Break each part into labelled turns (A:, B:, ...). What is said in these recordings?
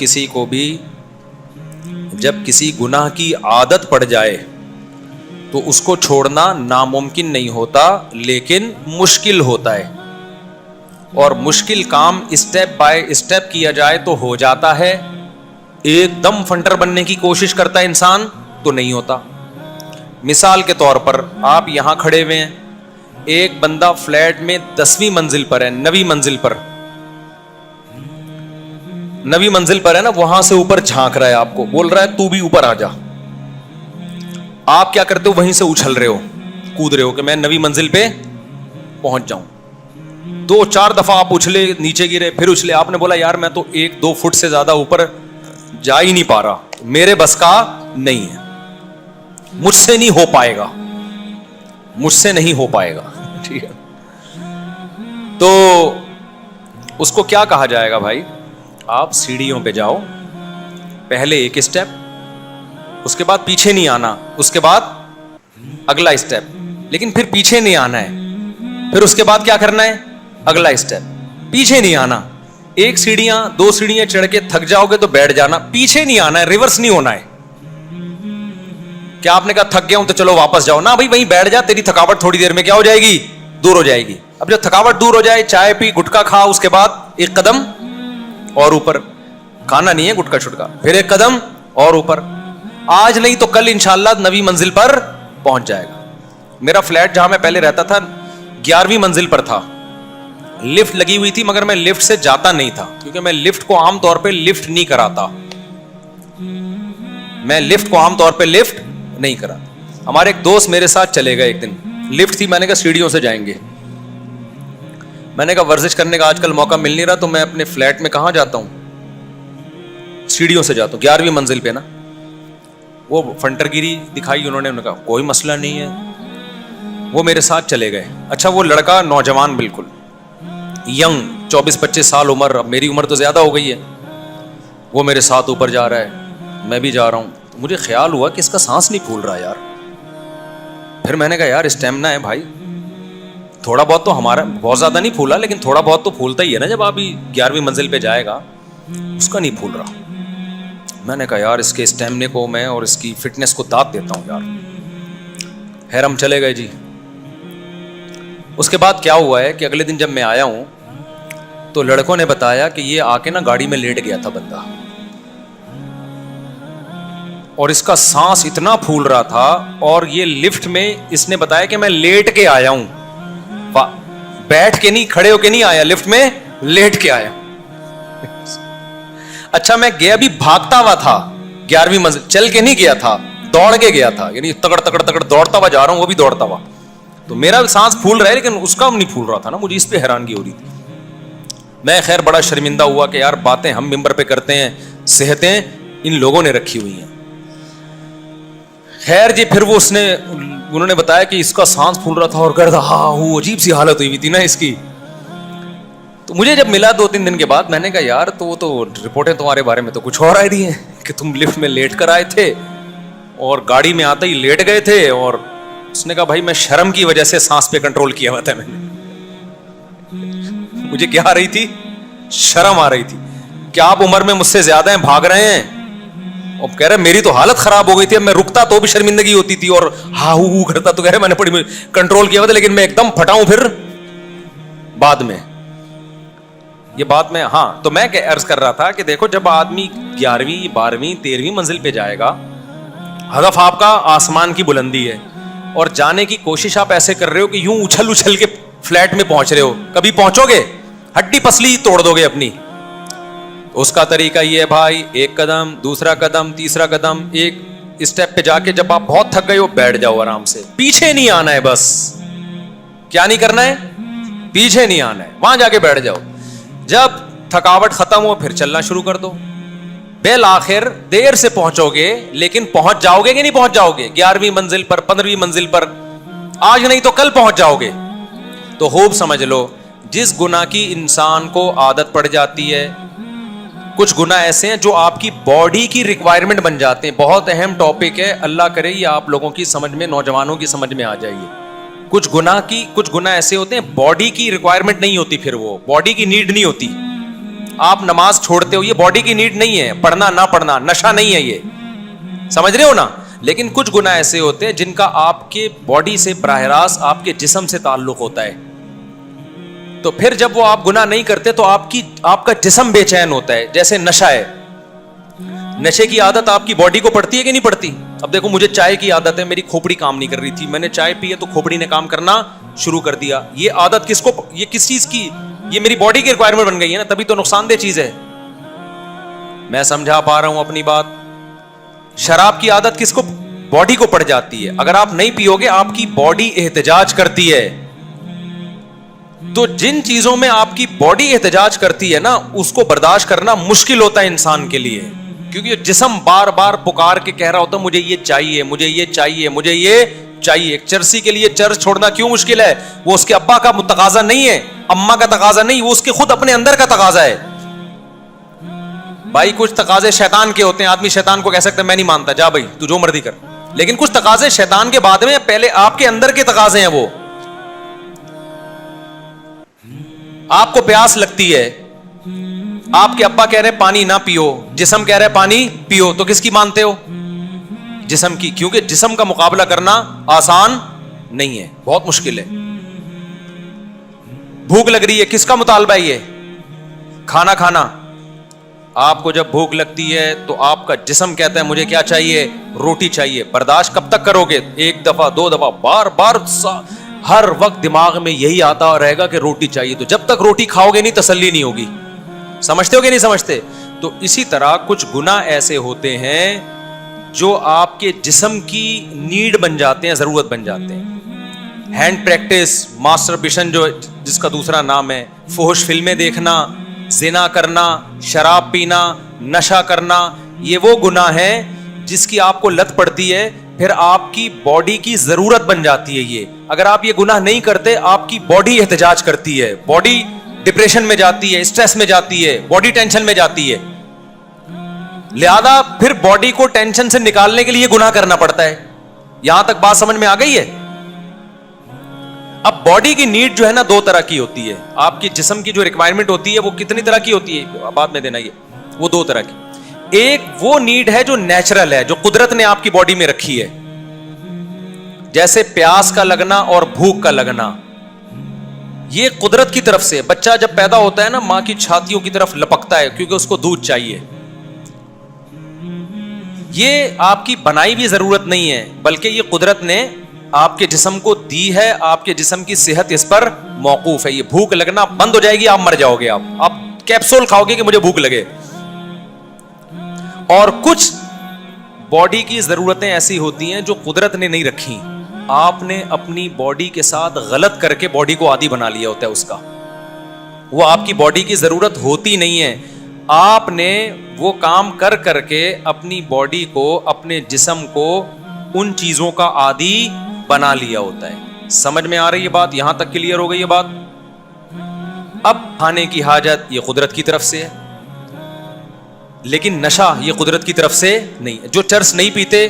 A: کسی کو بھی جب کسی گناہ کی عادت پڑ جائے تو اس کو چھوڑنا ناممکن نہیں ہوتا لیکن مشکل ہوتا ہے, اور مشکل کام اسٹیپ بائی اسٹیپ کیا جائے تو ہو جاتا ہے. ایک دم فنٹر بننے کی کوشش کرتا ہے انسان تو نہیں ہوتا. مثال کے طور پر آپ یہاں کھڑے ہوئے ہیں, ایک بندہ فلیٹ میں 10ویں منزل پر ہے, 9ویں منزل پر, 9ویں منزل پر ہے نا, وہاں سے اوپر جھانک رہا ہے, آپ کو بول رہا ہے تو بھی اوپر آ جا. آپ کیا کرتے ہو, وہیں سے اچھل رہے ہو, کود رہے ہو کہ میں 9ویں منزل پہ پہنچ جاؤں. 2-4 دفعہ آپ اچھلے, نیچے گرے, پھر اچھلے. آپ نے بولا یار میں تو 1-2 فٹ سے زیادہ اوپر جا ہی نہیں پا رہا, میرے بس کا نہیں ہے, مجھ سے نہیں ہو پائے گا, مجھ سے نہیں ہو پائے گا. ٹھیک ہے, تو اس کو کیا کہا جائے گا بھائی, آپ سیڑھیوں پہ جاؤ, پہلے ایک اسٹیپ, اس کے بعد پیچھے نہیں آنا, اس کے بعد اگلا اسٹیپ, لیکن پھر پیچھے نہیں آنا ہے, پھر اس کے بعد کیا کرنا ہے, اگلا اسٹیپ, پیچھے نہیں آنا. 1 سیڑھیاں 2 سیڑھیاں چڑھ کے تھک جاؤ گے تو بیٹھ جانا, پیچھے نہیں آنا ہے, ریورس نہیں ہونا ہے. کیا آپ نے کہا تھک گیا ہوں تو چلو واپس جاؤ, نہ بھائی وہیں بیٹھ جا, تیری تھکاوٹ تھوڑی دیر میں کیا ہو جائے گی, دور ہو جائے گی. اب جب تھکاوٹ دور ہو جائے, چائے پی, گٹکا کھا, اس کے بعد 1 قدم اور اوپر, کھانا نہیں ہے گٹکا چھٹکا, پھر 1 قدم اور اوپر. آج نہیں تو کل انشاءاللہ 9ویں منزل پر پہنچ جائے گا. میرا فلیٹ جہاں میں پہلے رہتا تھا 11ویں منزل پر تھا, لفٹ لگی ہوئی تھی, مگر میں لفٹ سے جاتا نہیں تھا, کیونکہ میں لفٹ کو عام طور پہ لفٹ نہیں کراتا, میں لفٹ کو عام طور پہ لفٹ نہیں کراتا. ہمارے ایک دوست میرے ساتھ چلے گئے, ایک دن لفٹ تھی, میں نے کہا سیڑھیوں سے جائیں گے. میں نے کہا ورزش کرنے کا آج کل موقع مل نہیں رہا, تو میں اپنے فلیٹ میں کہاں جاتا ہوں, سیڑھیوں سے جاتا ہوں, 11ویں منزل پہ نا. وہ فنٹر گیری دکھائی انہوں نے کہا کوئی مسئلہ نہیں ہے, وہ میرے ساتھ چلے گئے. اچھا وہ لڑکا نوجوان, بالکل ینگ, 24-25 سال عمر, اب میری عمر تو زیادہ ہو گئی ہے, وہ میرے ساتھ اوپر جا رہا ہے, میں بھی جا رہا ہوں. مجھے خیال ہوا کہ اس کا سانس نہیں پھول رہا یار. پھر میں نے کہا یار اسٹیمنا ہے بھائی, تھوڑا بہت تو ہمارا, بہت زیادہ نہیں پھولا لیکن تھوڑا بہت تو پھولتا ہی ہے نا جب آپ 11ویں منزل پہ جائے گا, اس کا نہیں پھول رہا. میں نے کہا یار اس کے اسٹیمنے کو میں اور اس کی فٹنس کو داد دیتا ہوں یار. خیر ہم چلے گئے جی. اس کے بعد کیا ہوا ہے کہ اگلے دن جب میں آیا ہوں تو لڑکوں نے بتایا کہ یہ آ کے نا گاڑی میں لیٹ گیا تھا بندہ, اور اس کا سانس اتنا پھول رہا تھا, اور یہ لفٹ میں اس نے بتایا کہ میں لیٹ کے آیا ہوں, بیٹھ کے نہیں, کھڑے ہو کے نہیں آیا, لفٹ میں لیٹ کے آیا. اچھا میں گیا بھی بھاگتا ہوا تھا, 11ویں منزل چل کے نہیں گیا تھا, دوڑ کے گیا تھا, یعنی تگڑ تگڑ تگڑ دوڑتا ہوا جا رہا ہوں, وہ بھی دوڑتا ہوا. تو میرا سانس پھول رہا ہے لیکن اس کا نہیں پھول رہا تھا نا, مجھے اس پہ حیرانگی ہو رہی تھی. میں خیر بڑا شرمندہ ہوا کہ یار باتیں ہم ممبر پہ کرتے ہیں, صحتیں ان لوگوں نے رکھی ہوئی ہیں. خیر جی پھر وہ انہوں نے بتایا کہ اس کا سانس پھول رہا تھا اور گرد عجیب سی حالت ہوئی تھی نا اس کی. تو مجھے جب ملا 2-3 دن کے بعد, میں نے کہا یار تو وہ تو رپورٹیں تمہارے بارے میں تو کچھ اور آئی دی ہیں کہ تم لفٹ میں لیٹ کر آئے تھے اور گاڑی میں آتے ہی لیٹ گئے تھے. اور اس نے کہا بھائی میں شرم کی وجہ سے سانس پہ کنٹرول کیا ہوا تھا, میں نے, مجھے کیا آ رہی تھی, شرم آ رہی تھی کہ آپ عمر میں مجھ سے زیادہ ہیں, بھاگ رہے ہیں. اور کہہ رہے میری تو حالت خراب ہو گئی تھی, اب میں رکتا تو بھی شرمندگی ہوتی تھی اور ہو کرتا, تو کہہ رہے میں نے بڑی کنٹرول کیا ہوا تھا, لیکن میں ایک دم پھٹا ہوں پھر بعد میں. یہ بات میں, ہاں تو میں عرض کر رہا تھا کہ دیکھو جب آدمی 11ویں 12ویں 13ویں منزل پہ جائے گا, ہدف آپ کا آسمان کی بلندی ہے, اور جانے کی کوشش آپ ایسے کر رہے ہو کہ یوں اچھل اچھل کے فلیٹ میں پہنچ رہے ہو, کبھی پہنچو گے, ہڈی پسلی توڑ دو گے اپنی. اس کا طریقہ یہ ہے بھائی, 1 قدم, دوسرا قدم, تیسرا قدم, ایک اسٹیپ پہ جا کے جب آپ بہت تھک گئے ہو بیٹھ جاؤ آرام سے, پیچھے نہیں آنا ہے, بس کیا نہیں کرنا ہے, پیچھے نہیں آنا ہے, وہاں جا کے بیٹھ جاؤ. جب تھکاوٹ ختم ہو پھر چلنا شروع کر دو. بالآخر دیر سے پہنچو گے لیکن پہنچ جاؤ گے کہ نہیں پہنچ جاؤ گے, 11ویں منزل پر, 15ویں منزل پر, آج نہیں تو کل پہنچ جاؤ گے. تو خوب سمجھ لو, جس گناہ کی انسان کو عادت پڑ جاتی ہے, کچھ گناہ ایسے ہیں جو آپ کی باڈی کی ریکوائرمنٹ بن جاتے ہیں. بہت اہم ٹاپک ہے, اللہ کرے یہ آپ لوگوں کی سمجھ میں, نوجوانوں کی سمجھ میں آ جائیے. کچھ گناہ ایسے ہوتے ہیں باڈی کی ریکوائرمنٹ نہیں ہوتی, پھر وہ باڈی کی نیڈ نہیں ہوتی, آپ نماز چھوڑتے ہو, یہ باڈی کی نیڈ نہیں ہے, پڑھنا نہ پڑھنا نشہ نہیں ہے, یہ سمجھ رہے ہو نا. لیکن کچھ گناہ ایسے ہوتے ہیں جن کا آپ کے باڈی سے براہ راست آپ کے جسم سے تعلق ہوتا ہے, تو پھر جب وہ آپ گناہ نہیں کرتے تو آپ کا جسم بے چین ہوتا ہے. جیسے نشہ ہے, نشے کی عادت آپ کی باڈی کو پڑتی ہے کہ نہیں پڑتی؟ اب دیکھو مجھے چائے کی عادت ہے, میری کھوپڑی کام نہیں کر رہی تھی, میں نے چائے پی ہے تو کھوپڑی نے کام کرنا شروع کر دیا. یہ عادت کس کو, یہ کس چیز کی, یہ میری باڈی کی ریکوائرمنٹ بن گئی ہے نا, تبھی تو نقصان دہ چیز ہے. میں سمجھا پا رہا ہوں اپنی بات؟ شراب کی عادت کس کو, باڈی کو پڑ جاتی ہے. اگر آپ نہیں پیو گے آپ کی باڈی احتجاج کرتی ہے. تو جن چیزوں میں آپ کی باڈی احتجاج کرتی ہے نا, اس کو برداشت کرنا مشکل ہوتا ہے انسان کے لیے, کیونکہ جسم بار بار پکار کے کہہ رہا ہوتا ہے مجھے یہ چاہیے, مجھے یہ چاہیے, مجھے یہ چاہیے. ایک چرسی کے لیے چرس چھوڑنا کیوں مشکل ہے؟ وہ اس کے ابا کا تقاضا نہیں ہے, اما کا تقاضا نہیں, وہ اس کے خود اپنے اندر کا تقاضا ہے. بھائی کچھ تقاضے شیطان کے ہوتے ہیں, آدمی شیطان کو کہہ سکتا ہے میں نہیں مانتا, جا بھائی تو جو مرضی کر. لیکن کچھ تقاضے شیطان کے بعد میں, پہلے آپ کے اندر کے تقاضے ہیں. وہ آپ کو پیاس لگتی ہے, آپ کے ابا کہہ رہے پانی نہ پیو, جسم کہہ رہے پانی پیو, تو کس کی مانتے ہو؟ جسم کی, کیونکہ جسم کا مقابلہ کرنا آسان نہیں ہے, بہت مشکل ہے. بھوک لگ رہی ہے, کس کا مطالبہ ہے یہ؟ کھانا کھانا. آپ کو جب بھوک لگتی ہے تو آپ کا جسم کہتا ہے مجھے کیا چاہیے؟ روٹی چاہیے. برداشت کب تک کرو گے؟ ایک دفعہ دو دفعہ, بار بار ہر وقت دماغ میں یہی آتا رہے گا کہ روٹی چاہیے. تو جب تک روٹی کھاؤ گے نہیں تسلی نہیں ہوگی. سمجھتے ہو کہ نہیں سمجھتے؟ تو اسی طرح کچھ گناہ ایسے ہوتے ہیں جو آپ کے جسم کی نیڈ بن جاتے ہیں, ضرورت بن جاتے ہیں. ہینڈ پریکٹس, ماسٹربیشن جو جس کا دوسرا نام ہے, فحش فلمیں دیکھنا, زنا کرنا, شراب پینا, نشہ کرنا, یہ وہ گناہ ہیں جس کی آپ کو لت پڑتی ہے, پھر آپ کی باڈی کی ضرورت بن جاتی ہے. یہ اگر آپ یہ گناہ نہیں کرتے آپ کی باڈی احتجاج کرتی ہے, باڈی ڈپریشن میں جاتی ہے, اسٹریس میں جاتی ہے, باڈی ٹینشن میں جاتی ہے. لہذا پھر باڈی کو ٹینشن سے نکالنے کے لیے گناہ کرنا پڑتا ہے. یہاں تک بات سمجھ میں آ گئی ہے؟ اب باڈی کی نیڈ جو ہے نا دو طرح کی ہوتی ہے. آپ کی جسم کی جو ریکوائرمنٹ ہوتی ہے وہ کتنی طرح کی ہوتی ہے بعد میں دینا, یہ وہ دو طرح کی. ایک وہ نیڈ ہے جو نیچرل ہے, جو قدرت نے آپ کی باڈی میں رکھی ہے, جیسے پیاس کا لگنا اور بھوک کا لگنا. یہ قدرت کی طرف سے, بچہ جب پیدا ہوتا ہے نا ماں کی چھاتیوں کی طرف لپکتا ہے کیونکہ اس کو دودھ چاہیے. یہ آپ کی بنائی بھی ضرورت نہیں ہے, بلکہ یہ قدرت نے آپ کے جسم کو دی ہے, آپ کے جسم کی صحت اس پر موقوف ہے. یہ بھوک لگنا بند ہو جائے گی, آپ مر جاؤ گے. آپ کیپسول کھاؤ گے کہ مجھے بھوک لگے. اور کچھ باڈی کی ضرورتیں ایسی ہوتی ہیں جو قدرت نے نہیں رکھی, آپ نے اپنی باڈی کے ساتھ غلط کر کے باڈی کو عادی بنا لیا ہوتا ہے اس کا. وہ آپ کی باڈی کی ضرورت ہوتی نہیں ہے, آپ نے وہ کام کر کر کے اپنی باڈی کو, اپنے جسم کو ان چیزوں کا عادی بنا لیا ہوتا ہے. سمجھ میں آ رہی ہے بات؟ یہاں تک کلیئر ہو گئی یہ بات؟ اب کھانے کی حاجت یہ قدرت کی طرف سے ہے, لیکن نشہ یہ قدرت کی طرف سے نہیں ہے. جو چرس نہیں پیتے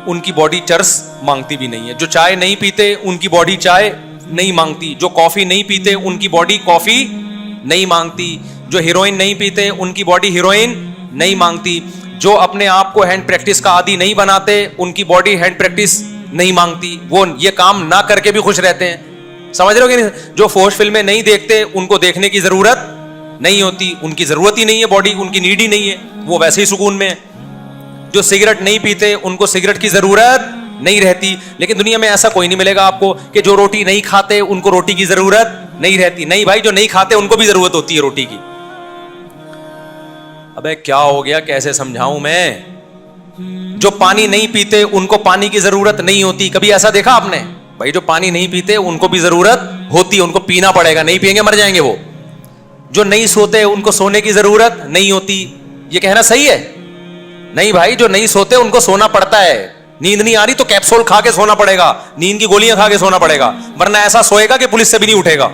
A: ان کی باڈی چرس مانگتی بھی نہیں ہے, جو چائے نہیں پیتے ان کی باڈی چائے نہیں مانگتی, جو کافی نہیں پیتے ان کی باڈی کافی نہیں مانگتی, جو ہیروئن نہیں پیتے ان کی باڈی ہیروئن نہیں مانگتی, جو اپنے آپ کو ہینڈ پریکٹس کا عادی نہیں بناتے ان کی باڈی ہینڈ پریکٹس نہیں مانگتی. وہ یہ کام نہ کر کے بھی خوش رہتے ہیں. سمجھ رہے ہو کہ نہیں؟ جو فحش فلمیں نہیں دیکھتے ان کو دیکھنے کی ضرورت نہیں ہوتی, ان کی ضرورت ہی نہیں ہے, باڈی ان کی نیڈ ہی نہیں ہے, وہ ویسے ہی سکون میں ہے. جو سگریٹ نہیں پیتے ان کو سگریٹ کی ضرورت نہیں رہتی. لیکن دنیا میں ایسا کوئی نہیں ملے گا آپ کو کہ جو روٹی نہیں کھاتے ان کو روٹی کی ضرورت نہیں رہتی. نہیں بھائی, جو نہیں کھاتے ان کو بھی ضرورت ہوتی ہے روٹی کی. ابے کیا ہو گیا, کیسے سمجھاؤں میں؟ جو پانی نہیں پیتے ان کو پانی کی ضرورت نہیں ہوتی. کبھی ایسا دیکھا آپ نے؟ بھائی جو پانی نہیں پیتے ان کو بھی ضرورت ہوتی ہے, ان کو پینا پڑے گا, نہیں پئیں گے مر جائیں گے وہ. جو نہیں سوتے ان کو سونے کی ضرورت نہیں ہوتی. یہ کہنا صحیح ہے؟ نہیں بھائی, جو نہیں سوتے ان کو سونا پڑتا ہے. نیند نہیں آ رہی تو کیپسول کھا کے سونا پڑے گا, نیند کی گولیاں کھا کے سونا پڑے گا, ورنہ ایسا سوئے گا کہ پولیس سے بھی نہیں اٹھے گا.